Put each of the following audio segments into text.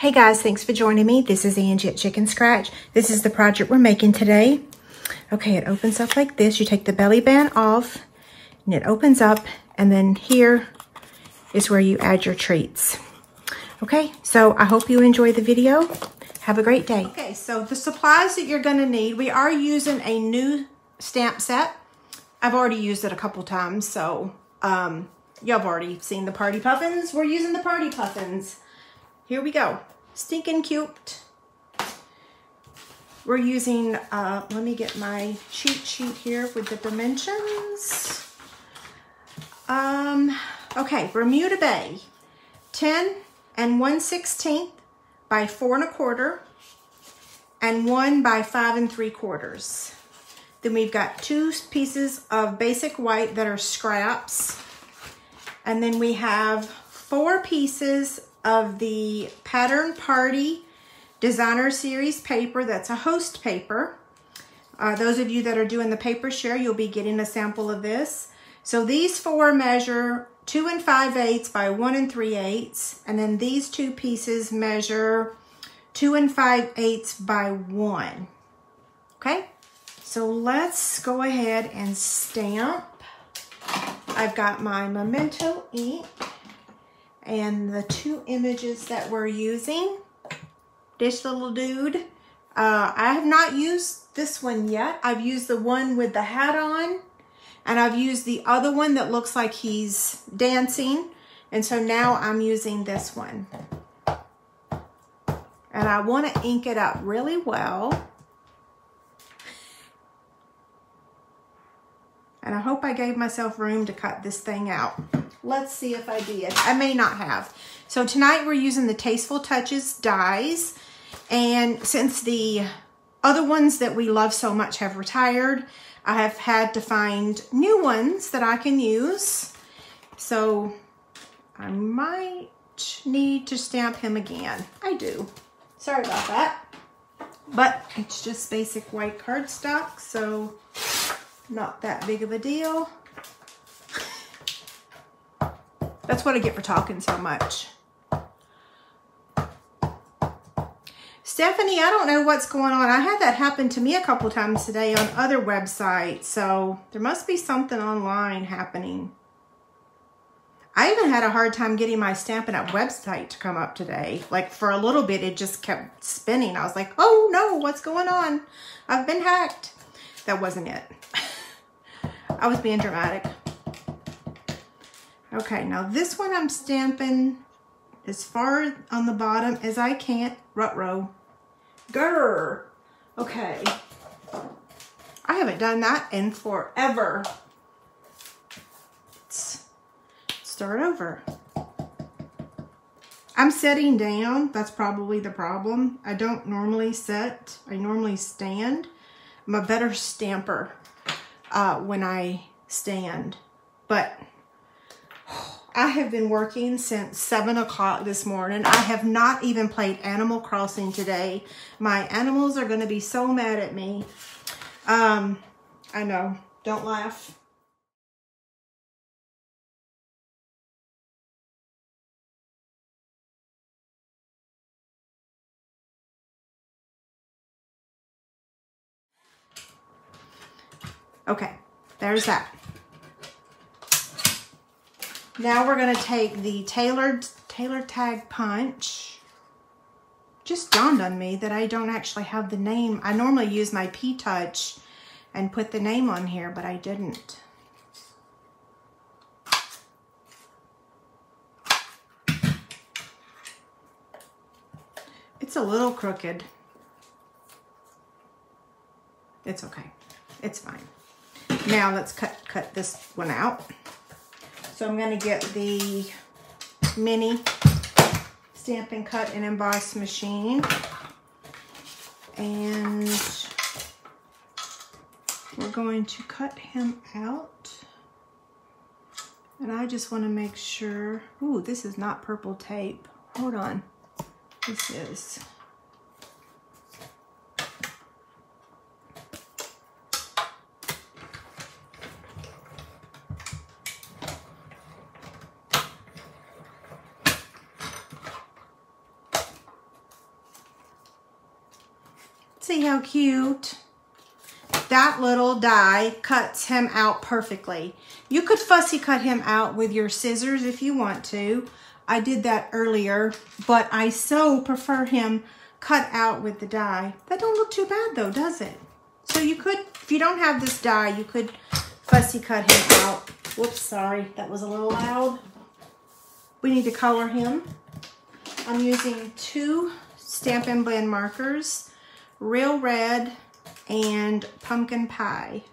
Hey guys, thanks for joining me. This is Angie at ChicnScratch. This is the project we're making today. Okay, it opens up like this. You take the belly band off and it opens up, and then here is where you add your treats. Okay, so I hope you enjoy the video. Have a great day. Okay, so the supplies that you're gonna need, we are using a new stamp set. I've already used it a couple times, so y'all have already seen the party puffins. We're using the party puffins. Here we go. Stinking cute. We're using, let me get my cheat sheet here with the dimensions. Okay, Bermuda Bay, 10 1/16 by 4 1/4 and 1 by 5 3/4. Then we've got 2 pieces of basic white that are scraps. And then we have 4 pieces of the Pattern Party Designer Series paper. That's a host paper. Those of you that are doing the paper share, you'll be getting a sample of this. So these 4 measure 2 5/8 by 1 3/8, and then these 2 pieces measure 2 5/8 by 1. Okay, so let's go ahead and stamp. I've got my Memento ink and the 2 images that we're using. This little dude, I have not used this one yet. I've used the one with the hat on, and I've used the other one that looks like he's dancing. And so now I'm using this one. And I want to ink it up really well. And I hope I gave myself room to cut this thing out. Let's see if I did. I may not have. So tonight we're using the Tasteful Touches dies. And since the other ones that we love so much have retired, I have had to find new ones that I can use. So I might need to stamp him again. I do. Sorry about that. But it's just basic white cardstock, so not that big of a deal. That's what I get for talking so much. Stephanie, I don't know what's going on. I had that happen to me a couple times today on other websites, so there must be something online happening. I even had a hard time getting my Stampin' Up website to come up today. Like for a little bit, it just kept spinning. I was like, oh no, what's going on? I've been hacked. That wasn't it. I was being dramatic. Okay, now this one I'm stamping as far on the bottom as I can. Ruh-roh. Grr. Okay. I haven't done that in forever. Let's start over. I'm setting down. That's probably the problem. I don't normally set. I normally stand. I'm a better stamper when I stand. But I have been working since 7 o'clock this morning. I have not even played Animal Crossing today. My animals are going to be so mad at me. I know. Don't laugh. Okay, there's that. Now we're going to take the tailored tag punch. Just dawned on me that I don't actually have the name. I normally use my P-Touch and put the name on here, but I didn't. It's a little crooked. It's okay. It's fine. Now let's cut this one out. So I'm going to get the mini Stampin' Cut and Emboss machine, and we're going to cut him out. And I just want to make sure, ooh, this is not purple tape. Hold on. This is. See how cute? That little die cuts him out perfectly. You could fussy cut him out with your scissors if you want to. I did that earlier, but I so prefer him cut out with the die. That don't look too bad though, does it? So you could, if you don't have this die, you could fussy cut him out. Whoops, sorry, that was a little loud. We need to color him. I'm using 2 Stampin' Blend markers, Real Red and Pumpkin Pie.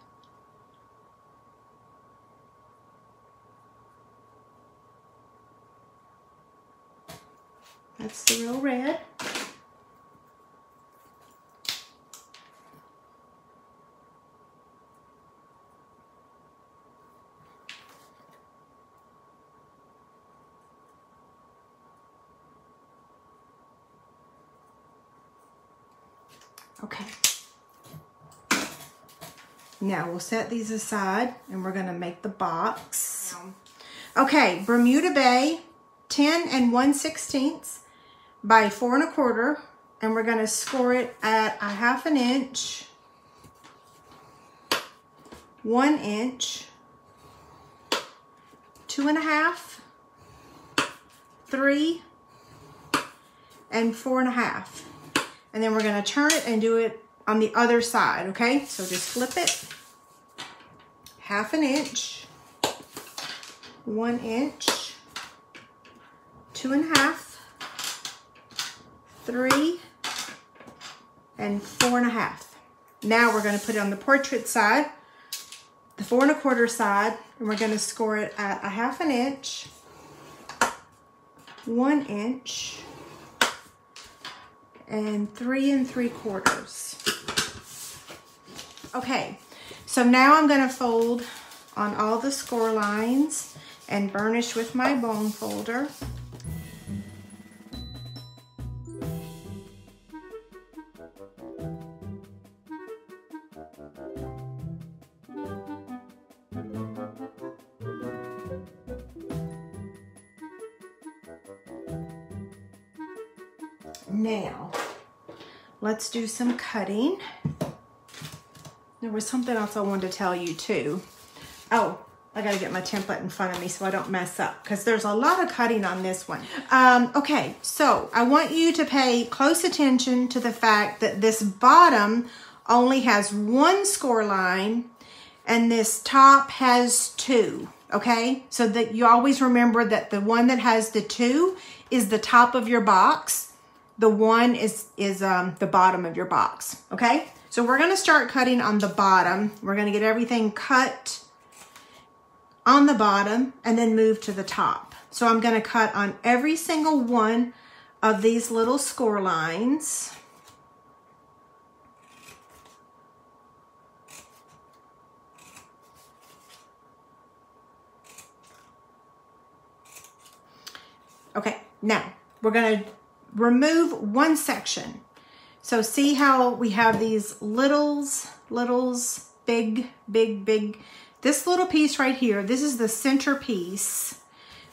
That's the Real Red. Okay. Now we'll set these aside and we're gonna make the box. Okay, Bermuda Bay, 10 1/16 by 4 1/4, and we're gonna score it at 1/2 inch, 1 inch, 2 1/2, 3, and 4 1/2. And then we're gonna turn it and do it on the other side, okay? So just flip it, 1/2 inch, 1 inch, 2 1/2, 3, and 4 1/2. Now we're gonna put it on the portrait side, the 4 1/4 side, and we're gonna score it at 1/2 inch, 1 inch, and 3 3/4. Okay, so now I'm gonna fold on all the score lines and burnish with my bone folder. Now, let's do some cutting. There was something else I wanted to tell you too. Oh, I gotta get my template in front of me so I don't mess up, because there's a lot of cutting on this one. Okay, so I want you to pay close attention to the fact that this bottom only has 1 score line and this top has 2, okay? So that you always remember that the one that has the 2 is the top of your box. The 1 is the bottom of your box, okay? So we're gonna start cutting on the bottom. We're gonna get everything cut on the bottom and then move to the top. So I'm gonna cut on every single one of these little score lines. Okay, now we're gonna remove 1 section. So see how we have these littles, big. This little piece right here, this is the center piece.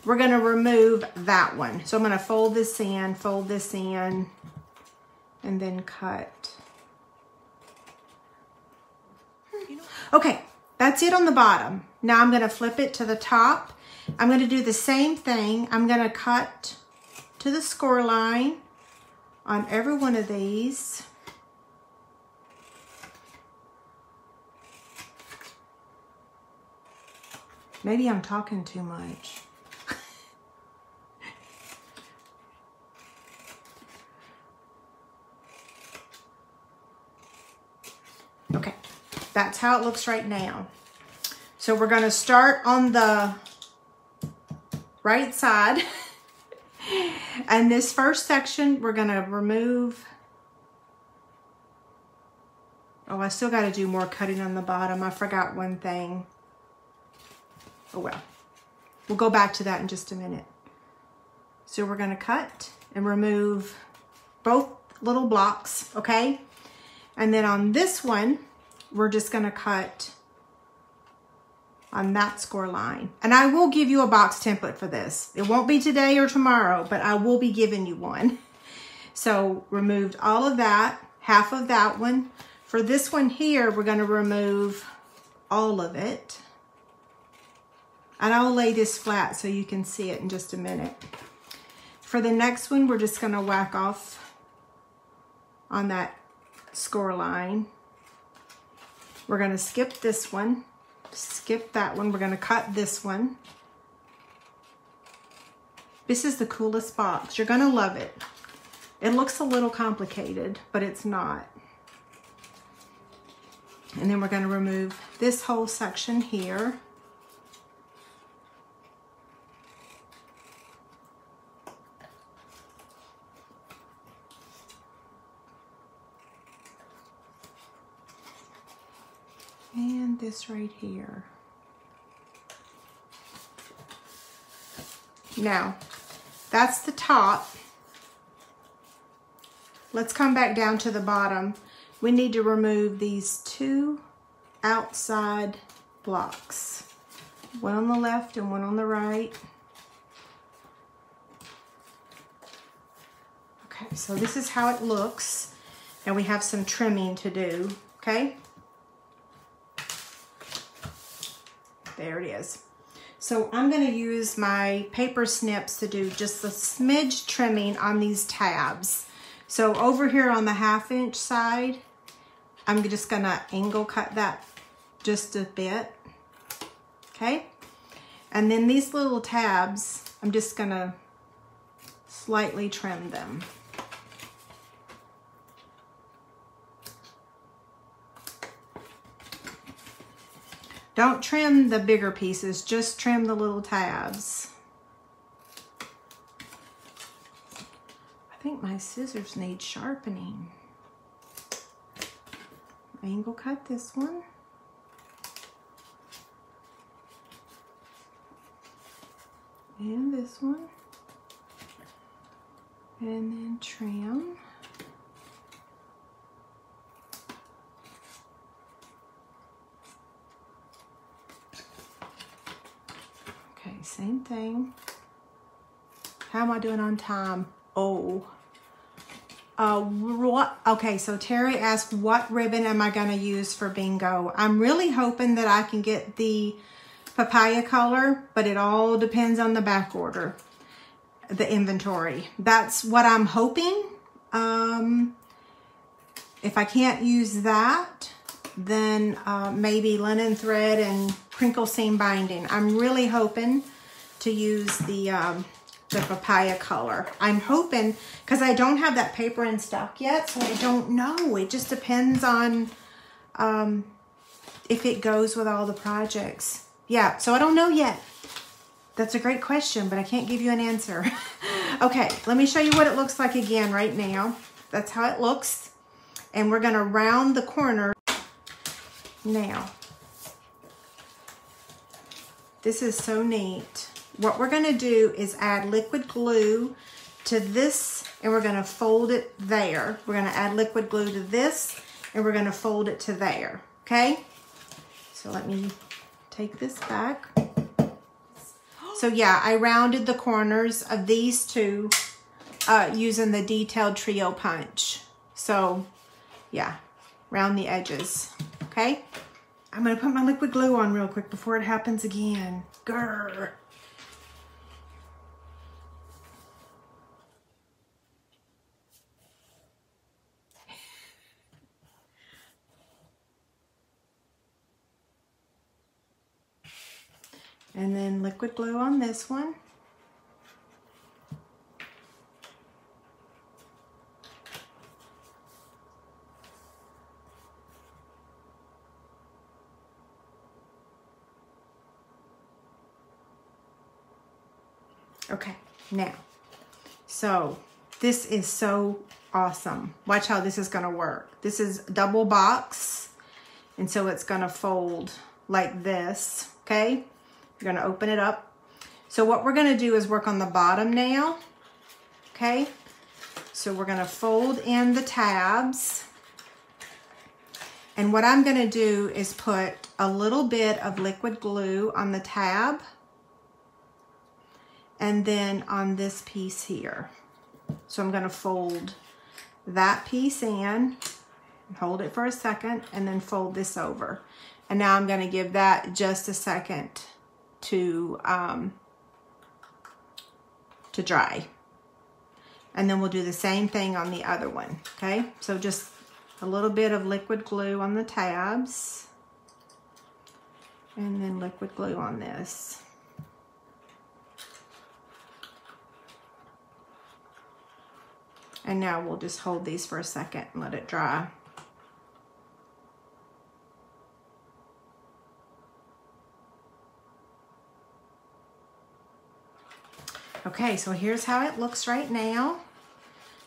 We're gonna remove that one. So I'm gonna fold this in, and then cut. Okay, that's it on the bottom. Now I'm gonna flip it to the top. I'm gonna do the same thing. I'm gonna cut to the score line on every one of these. Maybe I'm talking too much. Okay, that's how it looks right now. So we're gonna start on the right side. And this first section, we're gonna remove. Oh, I still gotta do more cutting on the bottom. I forgot one thing. Oh well, we'll go back to that in just a minute. So we're gonna cut and remove both little blocks, okay? And then on this one, we're just gonna cut on that score line. And I will give you a box template for this. It won't be today or tomorrow, but I will be giving you one. So removed all of that, half of that one. For this one here, we're going to remove all of it. And I'll lay this flat so you can see it in just a minute. For the next one, we're just going to whack off on that score line. We're going to skip this one, skip that one. We're going to cut this one. This is the coolest box. You're going to love it. It looks a little complicated, but it's not. And then we're going to remove this whole section here. And this right here. Now, that's the top. Let's come back down to the bottom. We need to remove these two outside blocks. One on the left and one on the right. Okay, so this is how it looks. And we have some trimming to do, okay? There it is. So I'm going to use my paper snips to do just a smidge trimming on these tabs. So over here on the 1/2 inch side, I'm just going to angle cut that just a bit. Okay. And then these little tabs, I'm just going to slightly trim them. Don't trim the bigger pieces, just trim the little tabs. I think my scissors need sharpening. Angle cut this one. And this one. And then trim. Okay, same thing. How am I doing on time? Oh. Okay, so Terry asked, what ribbon am I going to use for bingo? I'm really hoping that I can get the papaya color, but it all depends on the back order, the inventory. That's what I'm hoping. If I can't use that, then maybe linen thread and crinkle seam binding. I'm really hoping to use the papaya color. I'm hoping, because I don't have that paper in stock yet, so I don't know. It just depends on if it goes with all the projects. Yeah, so I don't know yet. That's a great question, but I can't give you an answer. Okay, let me show you what it looks like again right now. That's how it looks. And we're gonna round the corner now. This is so neat. What we're gonna do is add liquid glue to this, and we're gonna fold it there. We're gonna add liquid glue to this, and we're gonna fold it to there, okay? So let me take this back. So yeah, I rounded the corners of these two using the detailed trio punch. So yeah, round the edges, okay? I'm gonna put my liquid glue on real quick before it happens again. Grr. And then liquid glue on this one. Okay, now, so this is so awesome. Watch how this is gonna work. This is double box, and so it's gonna fold like this, okay? You're gonna open it up. So what we're gonna do is work on the bottom now, okay? So we're gonna fold in the tabs. And what I'm gonna do is put a little bit of liquid glue on the tab and then on this piece here. So I'm gonna fold that piece in. hold it for a second, and then fold this over. And now I'm going to give that just a second to dry. And then we'll do the same thing on the other one, okay? So just a little bit of liquid glue on the tabs, and then liquid glue on this. And now we'll just hold these for a second and let it dry. Okay, so here's how it looks right now.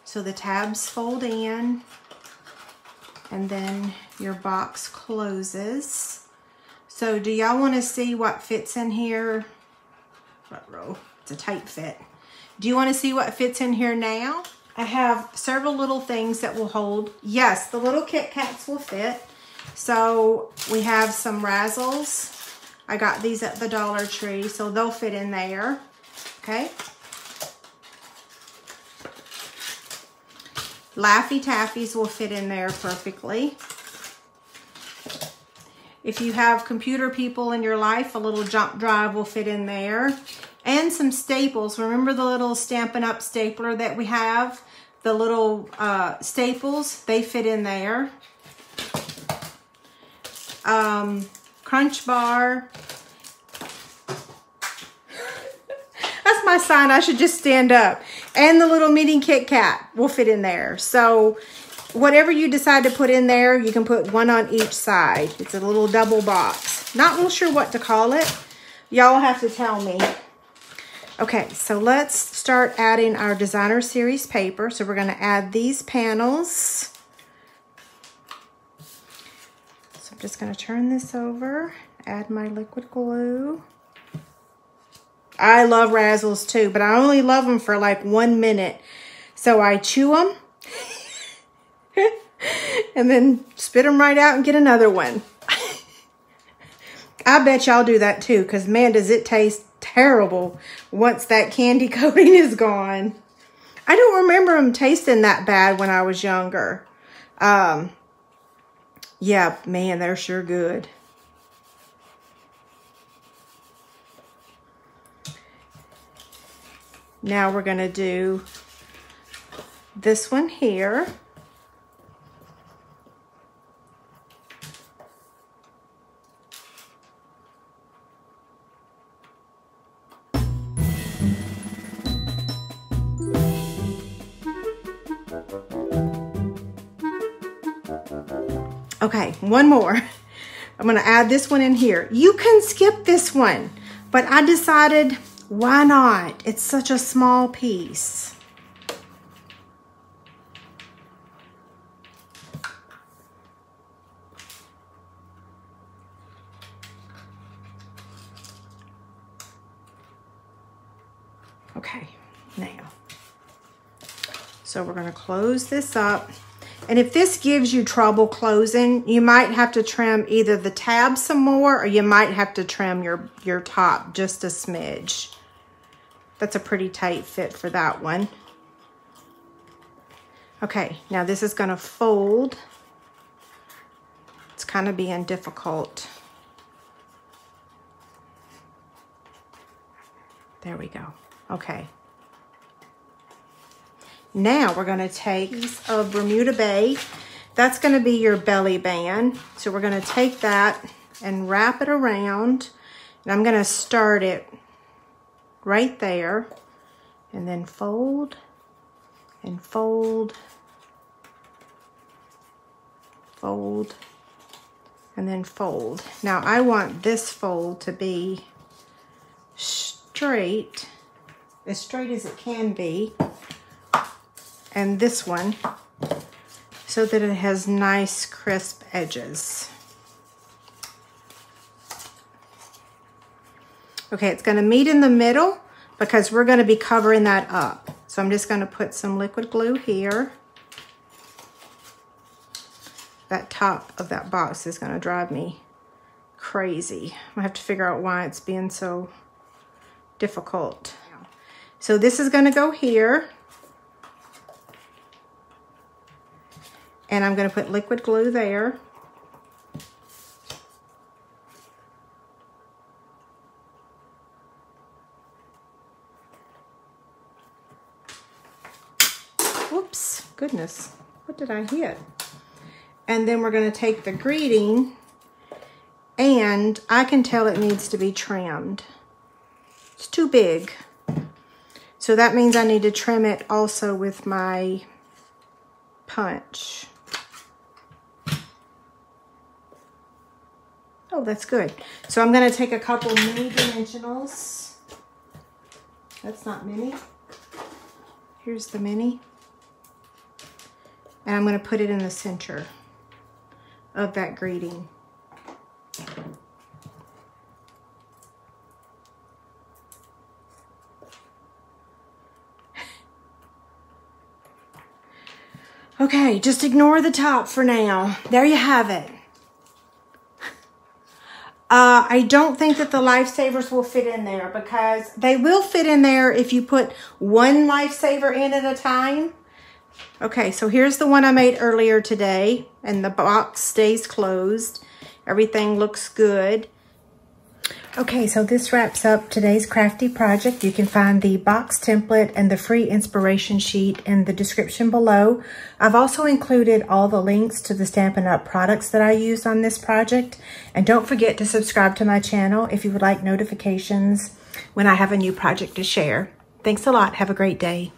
So the tabs fold in, and then your box closes. So do y'all want to see what fits in here? What row? It's a tight fit. Do you want to see what fits in here now? I have several little things that will hold. Yes, the little Kit Kats will fit. So we have some Razzles. I got these at the Dollar Tree, so they'll fit in there. Okay. Laffy Taffies will fit in there perfectly. If you have computer people in your life, a little jump drive will fit in there. And some staples. Remember the little Stampin' Up stapler that we have? The little staples, they fit in there. Crunch bar. That's my sign. I should just stand up. And the little mini Kit Kat will fit in there. So whatever you decide to put in there, you can put one on each side. It's a little double box. Not real sure what to call it. Y'all have to tell me. Okay, so let's start adding our designer series paper. So we're going to add these panels. So I'm just going to turn this over, add my liquid glue. I love Razzles too, but I only love them for like 1 minute. So I chew them and then spit them right out and get another one. I bet y'all do that too, because man, does it taste terrible once that candy coating is gone. I don't remember them tasting that bad when I was younger. Yeah, man, they're sure good. Now we're going to do this one here. Okay, one more. I'm going to add this one in here. You can skip this one, but I decided, why not? It's such a small piece. Okay, now. So we're going to close this up. And if this gives you trouble closing, you might have to trim either the tab some more, or you might have to trim your top just a smidge. That's a pretty tight fit for that one. Okay, now this is going to fold. It's kind of being difficult. There we go. Okay. Now we're going to take a piece of Bermuda Bay. That's going to be your belly band. So we're going to take that and wrap it around. And I'm going to start it right there. And then fold and fold. Fold. And then fold. Now I want this fold to be straight. As straight as it can be. And this one, so that it has nice crisp edges. Okay, it's going to meet in the middle because we're going to be covering that up. So I'm just going to put some liquid glue here. That top of that box is going to drive me crazy. I have to figure out why it's being so difficult. So this is going to go here. And I'm going to put liquid glue there. Whoops, goodness, what did I hit? And then we're going to take the greeting, and I can tell it needs to be trimmed. It's too big. So that means I need to trim it also with my punch. Oh, that's good. So I'm going to take a couple mini dimensionals. That's not mini. Here's the mini. And I'm going to put it in the center of that greeting. Okay, just ignore the top for now. There you have it. I don't think that the lifesavers will fit in there, because they will fit in there if you put one lifesaver in at a time. Okay, so here's the one I made earlier today, and the box stays closed. Everything looks good. Okay, so this wraps up today's crafty project. You can find the box template and the free inspiration sheet in the description below. I've also included all the links to the Stampin' Up! Products that I used on this project. And don't forget to subscribe to my channel if you would like notifications when I have a new project to share. Thanks a lot. Have a great day.